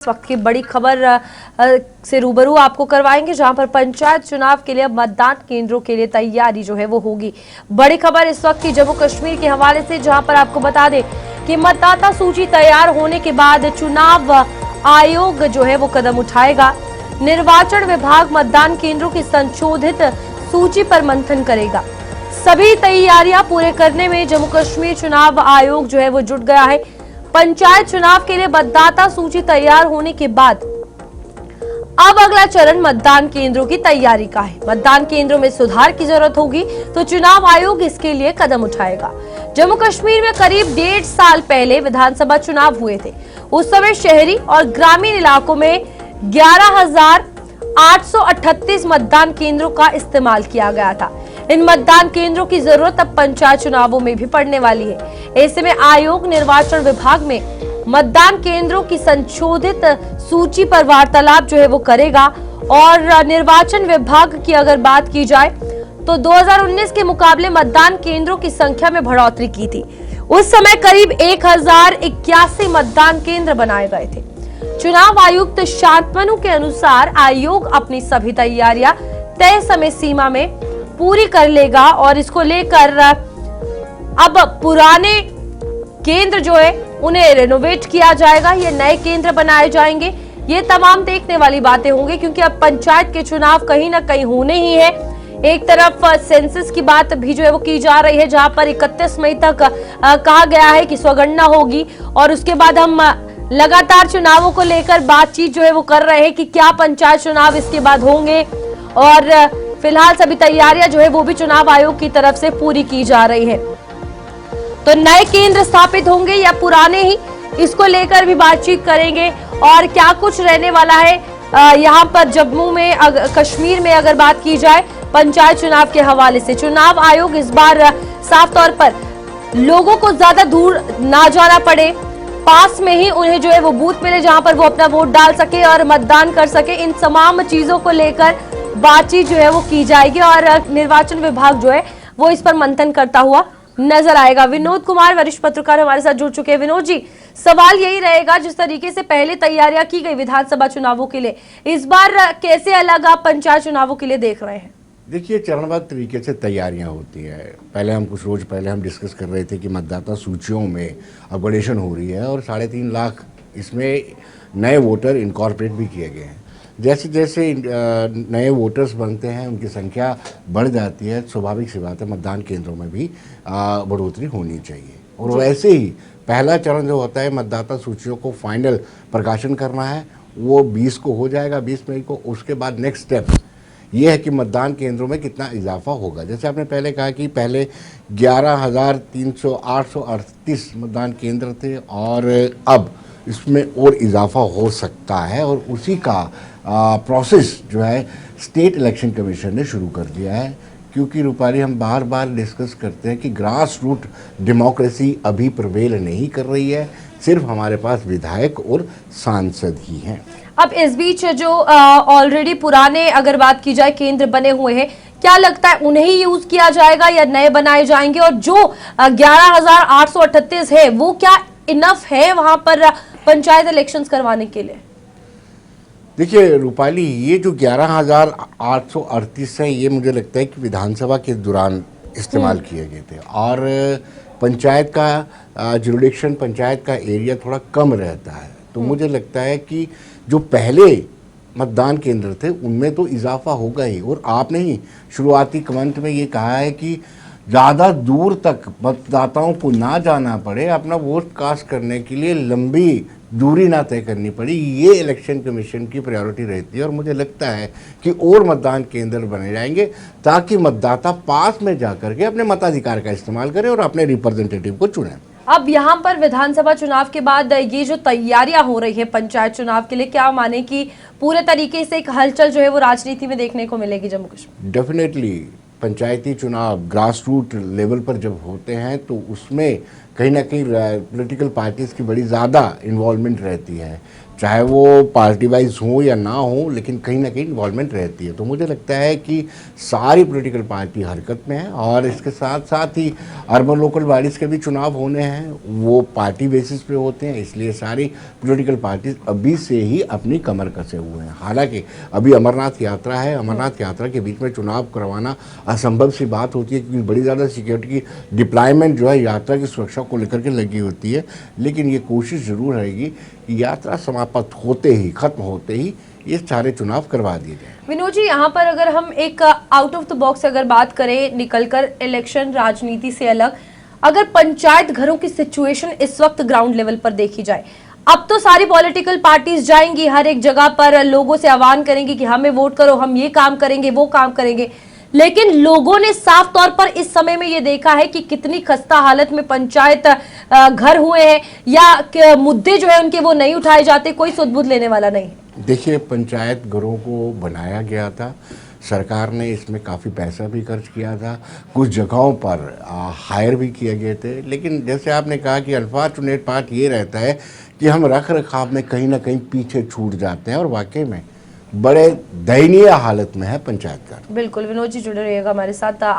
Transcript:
इस वक्त की बड़ी खबर से रूबरू आपको करवाएंगे, जहां पर पंचायत चुनाव के लिए मतदान केंद्रों के लिए तैयारी जो है वो होगी। बड़ी खबर इस वक्त की जम्मू कश्मीर के हवाले से, जहां पर आपको बता दें कि मतदाता सूची तैयार होने के बाद चुनाव आयोग जो है वो कदम उठाएगा। निर्वाचन विभाग मतदान केंद्रों की संशोधित सूची पर मंथन करेगा। सभी तैयारियां पूरे करने में जम्मू कश्मीर चुनाव आयोग जो है वो जुट गया है। पंचायत चुनाव के लिए मतदाता सूची तैयार होने के बाद अब अगला चरण मतदान केंद्रों की तैयारी का है। मतदान केंद्रों में सुधार की जरूरत होगी तो चुनाव आयोग इसके लिए कदम उठाएगा। जम्मू कश्मीर में करीब 1.5 साल पहले विधानसभा चुनाव हुए थे। उस समय शहरी और ग्रामीण इलाकों में 11,838 मतदान केंद्रों का इस्तेमाल किया गया था। इन मतदान केंद्रों की जरूरत अब पंचायत चुनावों में भी पड़ने वाली है। ऐसे में आयोग निर्वाचन विभाग में मतदान केंद्रों की संशोधित सूची पर वार्तालाप जो है वो करेगा। और निर्वाचन विभाग की अगर बात की जाए तो 2019 के मुकाबले मतदान केंद्रों की संख्या में बढ़ोतरी की थी। उस समय करीब 1081 मतदान केंद्र बनाए गए थे। चुनाव आयुक्त शांतनु के अनुसार आयोग अपनी सभी तैयारियां तय समय सीमा में पूरी कर लेगा और इसको लेकर अब पुराने केंद्र जो है उन्हें रेनोवेट किया जाएगा, ये नए केंद्र बनाए जाएंगे। ये तमाम देखने वाली बातें होंगी, क्योंकि अब पंचायत के चुनाव कहीं ना कहीं होने ही है। एक तरफ सेंसस की बात भी जो है वो की जा रही है, जहां पर 31 मई तक कहा गया है कि स्वगणना होगी और उसके बाद हम लगातार चुनावों को लेकर बातचीत जो है वो कर रहे हैं कि क्या पंचायत चुनाव इसके बाद होंगे। और फिलहाल सभी तैयारियां जो है वो भी चुनाव आयोग की तरफ से पूरी की जा रही है। तो नए केंद्र स्थापित होंगे या पुराने ही, इसको लेकर भी बातचीत करेंगे। और क्या कुछ रहने वाला है यहाँ पर जम्मू में कश्मीर में अगर बात की जाए पंचायत चुनाव के हवाले से, चुनाव आयोग इस बार साफ तौर पर लोगों को ज्यादा दूर ना जाना पड़े, पास में ही उन्हें जो है वो बूथ मिले जहां पर वो अपना वोट डाल सके और मतदान कर सके। इन तमाम चीजों को लेकर बातचीत जो है वो की जाएगी और निर्वाचन विभाग जो है वो इस पर मंथन करता हुआ नजर आएगा। विनोद कुमार वरिष्ठ पत्रकार हमारे साथ जुड़ चुके हैं। विनोद जी, सवाल यही रहेगा, जिस तरीके से पहले तैयारियां की गई विधानसभा चुनावों के लिए, इस बार कैसे अलग आप पंचायत चुनावों के लिए देख रहे हैं? देखिए, चरणबद्ध तरीके से तैयारियां होती है। पहले हम कुछ रोज पहले हम डिस्कस कर रहे थे कि मतदाता सूचियों में अपग्रेडेशन हो रही है और 3.5 लाख इसमें नए वोटर इनकॉर्पोरेट भी किए गए हैं। जैसे जैसे नए वोटर्स बनते हैं, उनकी संख्या बढ़ जाती है, स्वाभाविक सी बात है मतदान केंद्रों में भी बढ़ोतरी होनी चाहिए। और वैसे ही पहला चरण जो होता है मतदाता सूचियों को फाइनल प्रकाशन करना है, वो 20 को हो जाएगा, 20 मई को। उसके बाद नेक्स्ट स्टेप ये है कि मतदान केंद्रों में कितना इजाफा होगा। जैसे आपने पहले कहा कि पहले 11,838 मतदान केंद्र थे और अब इसमें और इजाफा हो सकता है। और उसी का प्रोसेस जो है स्टेट इलेक्शन कमीशन ने शुरू कर दिया है, क्योंकि रूपाली हम बार बार डिस्कस करते हैं कि ग्रास रूट डेमोक्रेसी अभी प्रवेल नहीं कर रही है, सिर्फ हमारे पास विधायक और सांसद ही हैं। अब इस बीच जो ऑलरेडी पुराने अगर बात की जाए केंद्र बने हुए हैं, क्या लगता है उन्हें ही यूज किया जाएगा या नए बनाए जाएंगे? और जो 11,838 है वो क्या इनफ है वहां पर पंचायत इलेक्शंस करवाने के लिए? देखिए रूपाली, ये जो 11,838 है, ये मुझे लगता है कि विधानसभा के दौरान इस्तेमाल किए गए थे और पंचायत का जुरिडिक्शन, पंचायत का एरिया थोड़ा कम रहता है। तो मुझे लगता है कि जो पहले मतदान केंद्र थे उनमें तो इजाफा होगा ही। और आपने ही शुरुआती कमेंट में ये कहा है कि ज़्यादा दूर तक मतदाताओं को ना जाना पड़े, अपना वोट कास्ट करने के लिए लंबी दूरी ना तय करनी पड़ी, ये इलेक्शन कमीशन की प्रायोरिटी रहती है। और मुझे लगता है कि और मतदान केंद्र बने जाएंगे ताकि मतदाता पास में जाकर के अपने मताधिकार का इस्तेमाल करें और अपने रिप्रेजेंटेटिव को चुनें। अब यहाँ पर विधानसभा चुनाव के बाद ये जो तैयारियां हो रही है पंचायत चुनाव के लिए, क्या माने कि पूरे तरीके से एक हलचल जो है वो राजनीति में देखने को मिलेगी जम्मू कश्मीर? डेफिनेटली पंचायती चुनाव ग्रास रूट लेवल पर जब होते हैं तो उसमें कहीं ना कहीं पॉलिटिकल पार्टीज़ की बड़ी ज़्यादा इन्वॉल्वमेंट रहती है। चाहे वो पार्टी वाइज हो या ना हो, लेकिन कहीं ना कहीं इन्वॉल्वमेंट रहती है। तो मुझे लगता है कि सारी पॉलिटिकल पार्टी हरकत में है, और इसके साथ साथ ही अर्बन लोकल बॉडीज़ के भी चुनाव होने हैं, वो पार्टी बेसिस पे होते हैं, इसलिए सारी पॉलिटिकल पार्टीज अभी से ही अपनी कमर कसे हुए हैं। हालांकि अभी अमरनाथ यात्रा है, अमरनाथ यात्रा के बीच में चुनाव करवाना असंभव सी बात होती है, क्योंकि बड़ी ज़्यादा सिक्योरिटी की डिप्लॉयमेंट जो है यात्रा की सुरक्षा को लेकर के लगी होती है। लेकिन ये कोशिश ज़रूर रहेगी कि यात्रा समाप्त होते ही, खत्म होते ही ये सारे चुनाव करवा दिए जाए। विनोद जी, यहाँ पर अगर हम एक आउट ऑफ द बॉक्स अगर बात करें, निकलकर इलेक्शन राजनीति से अलग, अगर पंचायत घरों की सिचुएशन इस वक्त ग्राउंड लेवल पर देखी जाए, अब तो सारी पॉलिटिकल पार्टीज जाएंगी हर एक जगह पर, लोगों से आह्वान करेंगी कि हमें वोट करो, हम ये काम करेंगे, वो काम करेंगे, लेकिन लोगों ने साफ तौर पर इस समय में ये देखा है कि कितनी खस्ता हालत में पंचायत घर हुए हैं, या मुद्दे जो है उनके वो नहीं उठाए जाते, कोई सुध-बुध लेने वाला नहीं है। देखिए, पंचायत घरों को बनाया गया था, सरकार ने इसमें काफ़ी पैसा भी खर्च किया था, कुछ जगहों पर हायर भी किए गए थे। लेकिन जैसे आपने कहा कि अनफॉर्चुनेट पार्ट ये रहता है कि हम रख रखाव में कहीं ना कहीं पीछे छूट जाते हैं, और वाकई में बड़े दयनीय हालत में है पंचायत घर। बिल्कुल, विनोद जी जुड़े रहिएगा हमारे साथ।